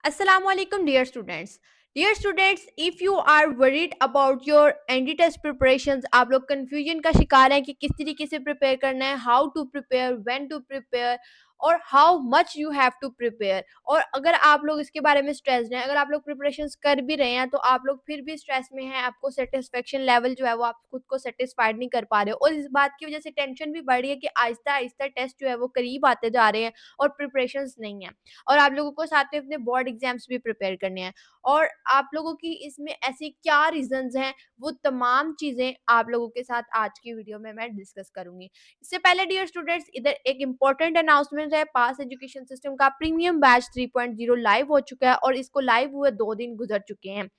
Assalamualaikum dear students. Dear students, if you are worried about your ND test preparations, आप लोग confusion का शिकार हैं कि किस तरीके से prepare करना है, how to prepare, when to prepare और how much you have to prepare। और अगर आप लोग इसके बारे में stressed हैं, अगर आप लोग preparations कर भी रहे हैं तो आप लोग फिर भी stress में हैं, आपको satisfaction level जो है वो आप खुद को satisfied नहीं कर पा रहे हो और इस बात की वजह से tension भी बढ़ रही है कि आहिस्ता आहिस्ता टेस्ट जो है वो करीब आते जा रहे हैं और preparations नहीं है। और आप लोगों को साथ में अपने बोर्ड एग्जाम्स भी प्रिपेयर करने हैं और आप लोगों की इसमें ऐसी क्या रीजंस हैं, वो तमाम चीजें आप लोगों के साथ आज की वीडियो में मैं डिस्कस करूंगी। इससे पहले डियर स्टूडेंट्स, इधर एक इंपॉर्टेंट अनाउंसमेंट है। पास एजुकेशन सिस्टम का प्रीमियम बैच 3.0 लाइव हो चुका है और इसको लाइव हुए 2 दिन गुजर चुके हैं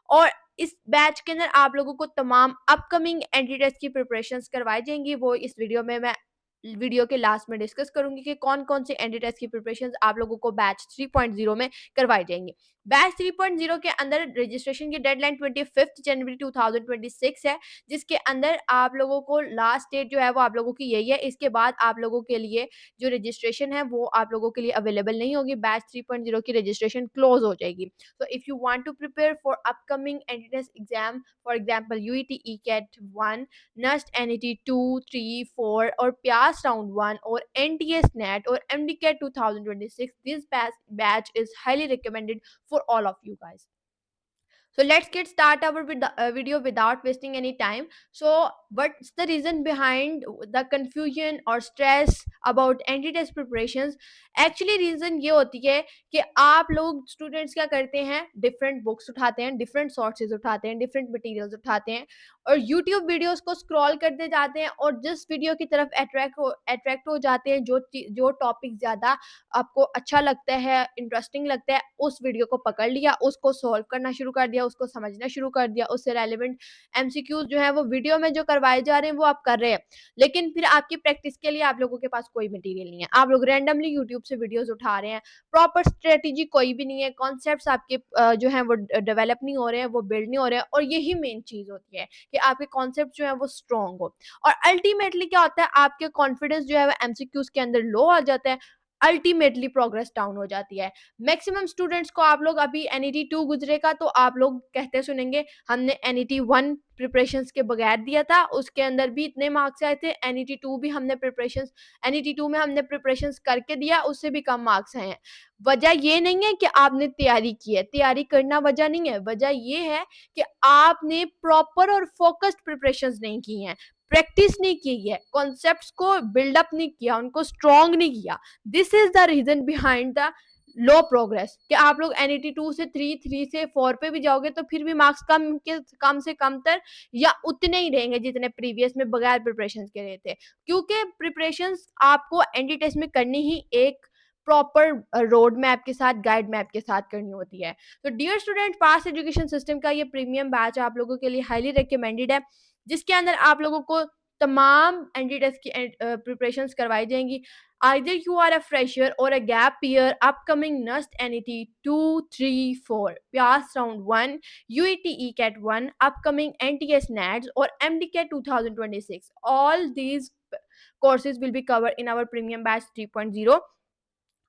और इस बैच के अंदर आप लोगों को तमाम अपकमिंग एंट्री टेस्ट की प्रिपरेशंस करवाई जाएंगी। वो इस वीडियो में मैं वीडियो के लास्ट में डिस्कस करूंगी कि कौन कौन से एंट्री टेस्ट की प्रिपरेशंस आप लोगों को बैच 3.0 में करवाई जाएंगी। बैच 3.0 के अंदर रजिस्ट्रेशन की डेडलाइन 25 जनवरी 2026 है, जिसके अंदर आप लोगों को लास्ट डेट जो है वो आप लोगों की यही है। इसके बाद आप लोगों के लिए जो रजिस्ट्रेशन है वो आप लोगों के लिए अवेलेबल नहीं होगी। बैच 3.0 की रजिस्ट्रेशन क्लोज हो जाएगी। So if you want to prepare for upcoming entrance exam, for example UET ECAT 1, NUST NET 2, 3, 4 or PIAS round 1 or NTS NET or MDCAT 2026, this batch is highly recommended for all of you guys. So let's get start our with the video without wasting any time. So what's the reason behind the confusion or stress about anti test preparations? Actually reason ये होती है कि आप लोग students क्या करते हैं, different books उठाते हैं, डिफरेंट सोर्सेज उठाते हैं, डिफरेंट मटेरियल्स उठाते हैं और यूट्यूब वीडियोस को स्क्रॉल करते जाते हैं और जिस वीडियो की तरफ अट्रैक्ट हो जाते हैं, जो टॉपिक ज़्यादा आपको अच्छा लगता है, इंटरेस्टिंग लगता है, उस वीडियो को पकड़ लिया, उसको सॉल्व करना शुरू कर दिया, उसको समझना शुरू कर दिया, उससे रेलेवेंट एमसीक्यूज जो है वो वीडियो में जो करवाए जा रहे हैं वो आप कर रहे हैं, लेकिन फिर आपकी प्रैक्टिस के लिए आप लोगों के पास कोई मटेरियल नहीं है। आप लोग रैंडमली यूट्यूब से वीडियोस उठा रहे हैं, प्रॉपर स्ट्रेटेजी कोई भी नहीं है, कॉन्सेप्ट्स आपके जो है वो डेवलप नहीं हो रहे हैं, वो बिल्ड नहीं हो रहे हैं और यही मेन चीज होती है कि आपके कॉन्सेप्ट जो है वो स्ट्रॉन्ग हो। और अल्टीमेटली क्या होता है, आपके कॉन्फिडेंस जो है वो एमसीक्यूज के अंदर लो आ जाता है, अल्टीमेटली प्रोग्रेस डाउन हो जाती है। मैक्सिमम स्टूडेंट्स को आप लोग अभी एनईटी 2 गुजरेगा तो आप लोग कहते सुनेंगे हमने एनईटी 1 प्रिपरेशंस के बगैर दिया था, उसके अंदर भी इतने मार्क्स आए थे, एनईटी 2 भी हमने प्रिपरेशंस एनईटी 2 में हमने प्रिपरेशंस करके दिया, उससे भी कम मार्क्स आए हैं। वजह ये नहीं है कि आपने तैयारी की है, तैयारी करना वजह नहीं है, वजह ये है कि आपने प्रॉपर और फोकस्ड प्रिपरेशंस नहीं की हैं, प्रैक्टिस नहीं की है, कॉन्सेप्ट्स को बिल्डअप नहीं किया, उनको स्ट्रॉन्ग नहीं किया। This is the reason behind the low progress कि आप लोग एनईटी 2 से 3 से 4 पे भी जाओगे तो फिर भी मार्क्स कम से कम तर या उतने ही रहेंगे जितने प्रीवियस में बगैर प्रिपरेशन के रहे थे, क्योंकि प्रिपरेशन आपको एनडी टेस्ट में करनी ही एक प्रॉपर रोड मैप के साथ, गाइड मैप के साथ करनी होती है। तो डियर स्टूडेंट, पास एजुकेशन सिस्टम का ये प्रीमियम बैच आप लोगों के लिए हाईली रिकमेंडेड है, जिसके अंदर आप लोगों को तमाम एनडी टेस्ट की प्रिपरेशंस करवाई जाएंगी। Either you are a fresher or a gap year, upcoming NUST NET 2, 3, 4, PIAS round 1, UET ECAT 1, upcoming NTS NATS or MDCAT 2026. All these courses will be covered in our premium batch 3.0।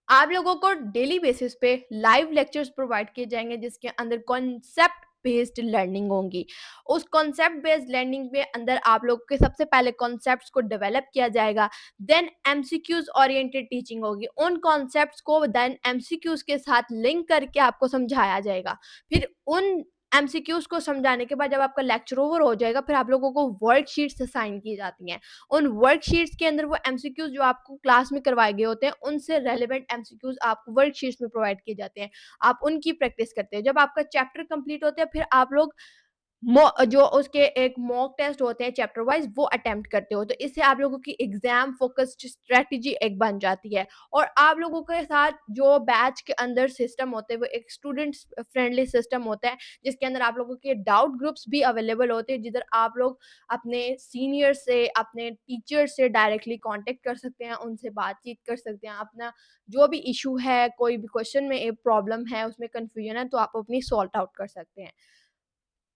आप लोगों को daily basis पे live lectures provide किए जाएंगे जिसके अंदर concept based learning होंगी। उस कॉन्सेप्ट बेस्ड लर्निंग में अंदर आप लोग के सबसे पहले कॉन्सेप्ट्स को डेवलप किया जाएगा, देन एमसीक्यूज ओरिएंटेड टीचिंग होगी, उन कॉन्सेप्ट्स को देन एमसीक्यूज के साथ लिंक करके आपको समझाया जाएगा। फिर उन एमसीक्यूज को समझाने के बाद जब आपका लेक्चर ओवर हो जाएगा, फिर आप लोगों को वर्कशीट्स असाइन की जाती हैं। उन वर्कशीट्स के अंदर वो एमसीक्यूज जो आपको क्लास में करवाए गए होते हैं, उनसे रेलेवेंट एमसीक्यूज आपको वर्कशीट्स में प्रोवाइड किए जाते हैं, आप उनकी प्रैक्टिस करते हैं। जब आपका चैप्टर कंप्लीट होता है, फिर आप लोग जो उसके एक मॉक टेस्ट होते हैं चैप्टर वाइज, वो अटेम्प्ट करते हो, तो इससे आप लोगों की एग्जाम फोकस्ड स्ट्रेटजी एक बन जाती है। और आप लोगों के साथ जो बैच के अंदर सिस्टम होते हैं वो एक स्टूडेंट फ्रेंडली सिस्टम होता है, जिसके अंदर आप लोगों के डाउट ग्रुप्स भी अवेलेबल होते हैं, जिधर आप लोग अपने सीनियर से, अपने टीचर से डायरेक्टली कांटेक्ट कर सकते हैं, उनसे बातचीत कर सकते हैं, अपना जो भी इशू है, कोई भी क्वेश्चन में एक प्रॉब्लम है, उसमें कन्फ्यूजन है, तो आप अपनी सॉल्ट आउट कर सकते हैं।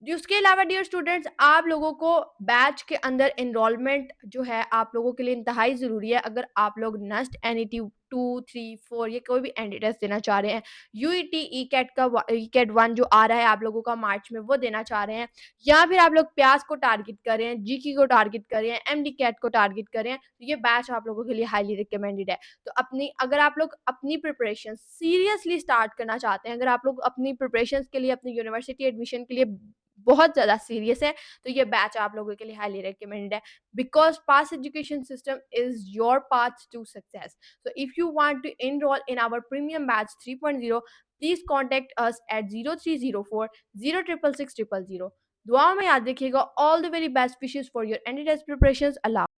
उसके अलावा डियर स्टूडेंट्स, आप लोगों को बैच के अंदर एनरोलमेंट जो है आप लोगों के लिए इंतहाई ज़रूरी है। अगर आप लोग नस्ट एनईटी 2, 3, 4 ये कोई भी एंटी टेस्ट देना चाह रहे हैं, यूईटी, ईकेट का ईकेट 1 जो आ रहा है आप लोगों का मार्च में वो देना चाह रहे हैं, या फिर आप लोग प्यास को टारगेट कर रहे हैं, जीके को टारगेट कर रहे हैं, एमडी कैट को टारगेट कर रहे हैं, तो ये बैच आप लोगों के लिए हाईली रिकमेंडेड है। तो अपनी अगर आप लोग अपनी प्रिपरेशन सीरियसली स्टार्ट करना चाहते हैं, अगर आप लोग अपनी प्रिपरेशंस के लिए अपनी यूनिवर्सिटी एडमिशन के लिए बहुत ज़्यादा सीरियस है, तो ये बैच आप लोगों के लिए हाईली रिकमेंडेड है, because pass education system is your path to success. So if you want to enroll in our premium batch 3.0, please contact us at 0304 0666 000. दुआओं में याद रखिएगा। All the very best wishes for your ND test preparations. Allah